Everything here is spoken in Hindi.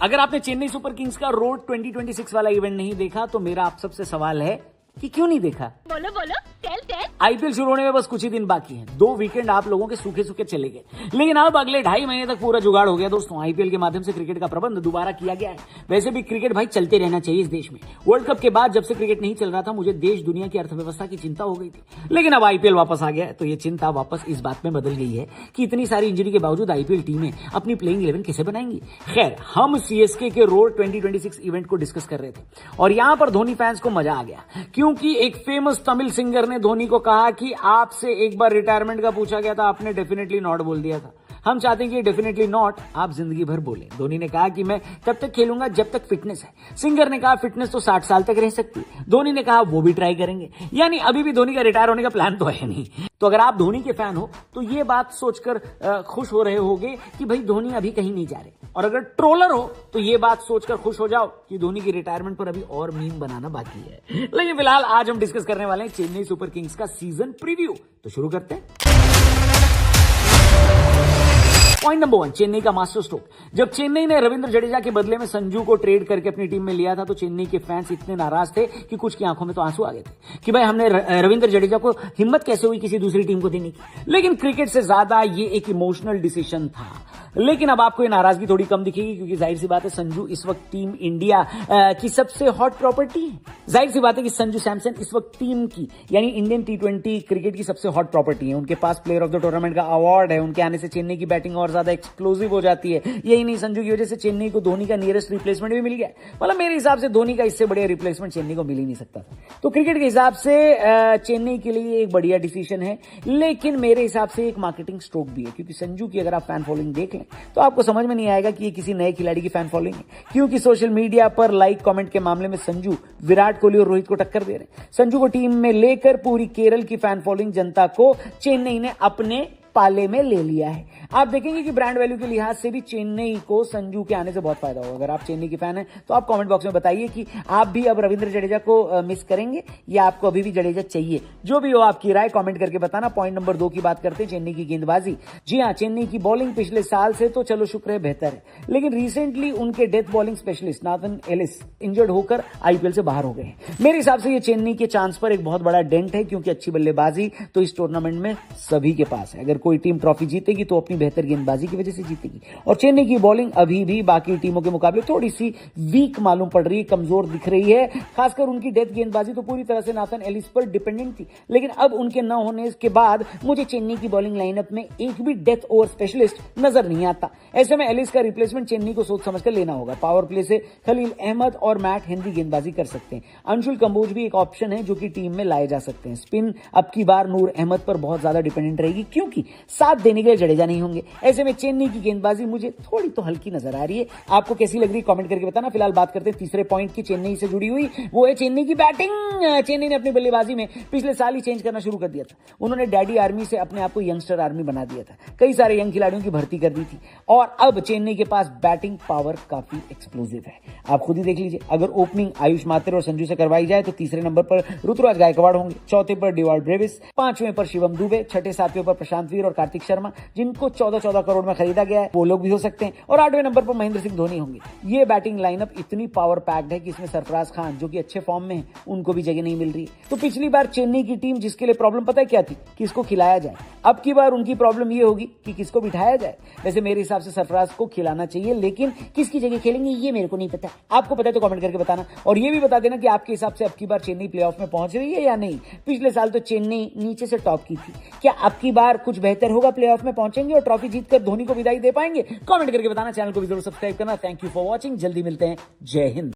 अगर आपने चेन्नई सुपर किंग्स का रोड 2026 वाला इवेंट नहीं देखा तो मेरा आप सबसे सवाल है कि क्यों नहीं देखा। बोलो बोलो, टेल। आईपीएल शुरू होने में बस कुछ ही दिन बाकी हैं। 2 वीकेंड आप लोगों के सूखे सूखे चले गए, लेकिन अब अगले 2.5 महीने तक पूरा जुगाड़ हो गया दोस्तों। आईपीएल के माध्यम से क्रिकेट का प्रबंध दोबारा किया गया है। वैसे भी क्रिकेट भाई चलते रहना चाहिए इस देश में। वर्ल्ड कप के बाद जब से क्रिकेट नहीं चल रहा था, मुझे देश दुनिया की अर्थव्यवस्था की चिंता हो गई थी, लेकिन अब आईपीएल वापस आ गया है तो ये चिंता वापस इस बात में बदल गई है कि इतनी सारी इंजरी के बावजूद आईपीएल टीमें अपनी प्लेइंग 11 कैसे बनाएंगी। खैर, हम सीएसके के रोड 2026 इवेंट को डिस्कस कर रहे थे और यहां पर धोनी फैंस को मजा आ गया, क्योंकि एक फेमस तमिल सिंगर ने धोनी को कहा कि आपसे एक बार रिटायरमेंट का पूछा गया था, आपने डेफिनेटली नॉट बोल दिया था। हम चाहते हैं कि डेफिनेटली नॉट आप जिंदगी भर बोले। धोनी ने कहा कि मैं तब तक खेलूंगा जब तक फिटनेस है। सिंगर ने कहा फिटनेस तो 60 साल तक रह सकती है। धोनी ने कहा वो भी ट्राई करेंगे। यानी अभी भी धोनी का रिटायर होने का प्लान तो है नहीं। तो अगर आप धोनी के फैन हो तो ये बात सोचकर खुश हो रहे होगे कि भाई धोनी अभी कहीं नहीं जा रहे, और अगर ट्रोलर हो तो ये बात सोचकर खुश हो जाओ कि धोनी की रिटायरमेंट पर अभी और मीम बनाना बाकी है। लेकिन फिलहाल आज हम डिस्कस करने वाले हैं चेन्नई सुपर किंग्स का सीजन प्रीव्यू। तो शुरू करते हैं। पॉइंट नंबर 1, चेन्नई का मास्टर स्ट्रोक। जब चेन्नई ने रविंद्र जडेजा के बदले में संजू को ट्रेड करके अपनी टीम में लिया था तो चेन्नई के फैंस इतने नाराज थे कि कुछ की आंखों में तो आंसू आ गए थे कि भाई हमने रविंद्र जडेजा को हिम्मत कैसे हुई किसी दूसरी टीम को देने की। लेकिन क्रिकेट से ज्यादा ये एक इमोशनल डिसीजन था। लेकिन अब आपको ये नाराजगी थोड़ी कम दिखेगी, क्योंकि जाहिर सी बात है संजू इस वक्त टीम इंडिया की सबसे हॉट प्रॉपर्टी है। जाहिर सी बात है कि संजू सैमसन इस वक्त टीम की यानी इंडियन T20 क्रिकेट की सबसे हॉट प्रॉपर्टी है। उनके पास प्लेयर ऑफ द टूर्नामेंट का अवार्ड है। उनके आने से चेन्नई की बैटिंग और ज्यादा एक्सप्लोसिव हो जाती है। यही नहीं, संजू की वजह से चेन्नई को धोनी का नियरेस्ट रिप्लेसमेंट भी मिल गया। मतलब मेरे हिसाब से धोनी का इससे बढ़िया रिप्लेसमेंट चेन्नई को मिल ही नहीं सकता था। तो क्रिकेट के हिसाब से चेन्नई के लिए एक बढ़िया डिसीजन है, लेकिन मेरे हिसाब से एक मार्केटिंग स्ट्रोक भी है, क्योंकि संजू की अगर आप फैन फॉलोइंग देख लें तो आपको समझ में नहीं आएगा कि ये किसी नए खिलाड़ी की फैन फॉलोइंग है, क्योंकि सोशल मीडिया पर लाइक कमेंट के मामले में संजू विराट कोहली और रोहित को टक्कर दे रहे हैं। संजू को टीम में लेकर पूरी केरल की फैन फॉलोइंग जनता को चेन्नई ने अपने पाले में ले लिया है। आप देखेंगे कि ब्रांड वैल्यू के लिहाज से भी चेन्नई को संजू के आने से बहुत फायदा होगा। अगर आप चेन्नई की फैन हैं तो आप कमेंट बॉक्स में बताइए कि आप भी अब रविंद्र जडेजा को मिस करेंगे या आपको अभी भी जडेजा चाहिए। जो भी हो आपकी राय कमेंट करके बताना। पॉइंट नंबर 2 की बात करते हैं, चेन्नई की गेंदबाजी। जी हां, चेन्नई की बॉलिंग पिछले साल से तो चलो शुक्र है बेहतर है, लेकिन रिसेंटली उनके death bowling specialist Nathan Ellis injured होकर आईपीएल से बाहर हो गए हैं। मेरे हिसाब से ये चेन्नई के चांस पर एक बहुत बड़ा डेंट है, क्योंकि अच्छी बल्लेबाजी तो इस टूर्नामेंट में सभी के पास है। अगर कोई टीम ट्रॉफी जीतेगी तो अपनी बेहतर गेंदबाजी की वजह से जीतेगी, और चेन्नई की बॉलिंग अभी भी बाकी टीमों के मुकाबले थोड़ी सी वीक मालूम पड़ रही है, कमजोर दिख रही है। खासकर उनकी डेथ गेंदबाजी तो पूरी तरह से नाथन एलिस पर डिपेंडेंट थी, लेकिन अब उनके न होने के बाद मुझे चेन्नई की बॉलिंग लाइनअप में एक भी डेथ ओवर स्पेशलिस्ट नजर नहीं आता। ऐसे में एलिस का रिप्लेसमेंट चेन्नई को सोच समझकर लेना होगा। पावर प्ले से खलील अहमद और मैट हेनरी गेंदबाजी कर सकते हैं। अंशुल कंबोज भी एक ऑप्शन है जो कि टीम में लाए जा सकते हैं। स्पिन अब की बार नूर अहमद पर बहुत ज्यादा डिपेंडेंट रहेगी, क्योंकि साथ देने के लिए जडेजा नहीं होंगे। ऐसे में चेन्नई की गेंदबाजी मुझे थोड़ी तो हल्की नजर आ रही है। आपको कैसी लग रही है कमेंट करके बताना। फिलहाल बात करते हैं तीसरे पॉइंट की, चेन्नई से जुड़ी हुई, वो है चेन्नई की बैटिंग। चेन्नई ने अपनी बल्लेबाजी में पिछले साल ही चेंज करना शुरू कर दिया था। उन्होंने डैडी आर्मी से अपने आप को यंगस्टर आर्मी बना दिया था। कई सारे यंग खिलाड़ियों की भर्ती कर दी थी, और अब चेन्नई के पास बैटिंग पावर काफी एक्सप्लोसिव है। आप खुद ही देख लीजिए, अगर ओपनिंग आयुष मात्रे और संजू से करवाई जाए तो तीसरे नंबर पर ऋतुराज गायकवाड़ होंगे, चौथे पर डिवाल्ड ब्रेविस, पांचवें पर शिवम दुबे, छठे सातवें पर प्रशांत वीर और कार्तिक शर्मा, जिनको 14 करोड़ में खरीदा गया है, वो लोग भी हो सकते हैं, और 8वें नंबर पर महेंद्र सिंह धोनी होंगे। ये बैटिंग लाइनअप इतनी पावर पैक्ड है कि इसमें सरफराज खान, जो कि अच्छे फॉर्म में है, उनको भी जगह नहीं मिल रही है। तो पिछली बार चेन्नई की टीम जिसके लिए प्रॉब्लम पता है क्या थी, किसको खिलाया जाए। अब की बार उनकी प्रॉब्लम ये होगी कि किसको बिठाया जाए। वैसे मेरे हिसाब से सरफराज को खिलाना चाहिए, लेकिन किसकी जगह खेलेंगे ये मेरे को नहीं पता। आपको पता है तो कमेंट करके बताना, और ये भी बता देना कि आपके हिसाब से अब की बार चेन्नई प्लेऑफ में पहुंच रही है या नहीं। पिछले साल तो चेन्नई नीचे से टॉप की थी, क्या अब की बार कुछ बेहतर होगा, प्लेऑफ में पहुंचेंगे और ट्रॉफी जीतकर धोनी को विदाई दे पाएंगे? कमेंट करके बताना। चैनल को भी जरूर सब्सक्राइब करना। Thank you for watching. जल्दी मिलते हैं। जय हिंद।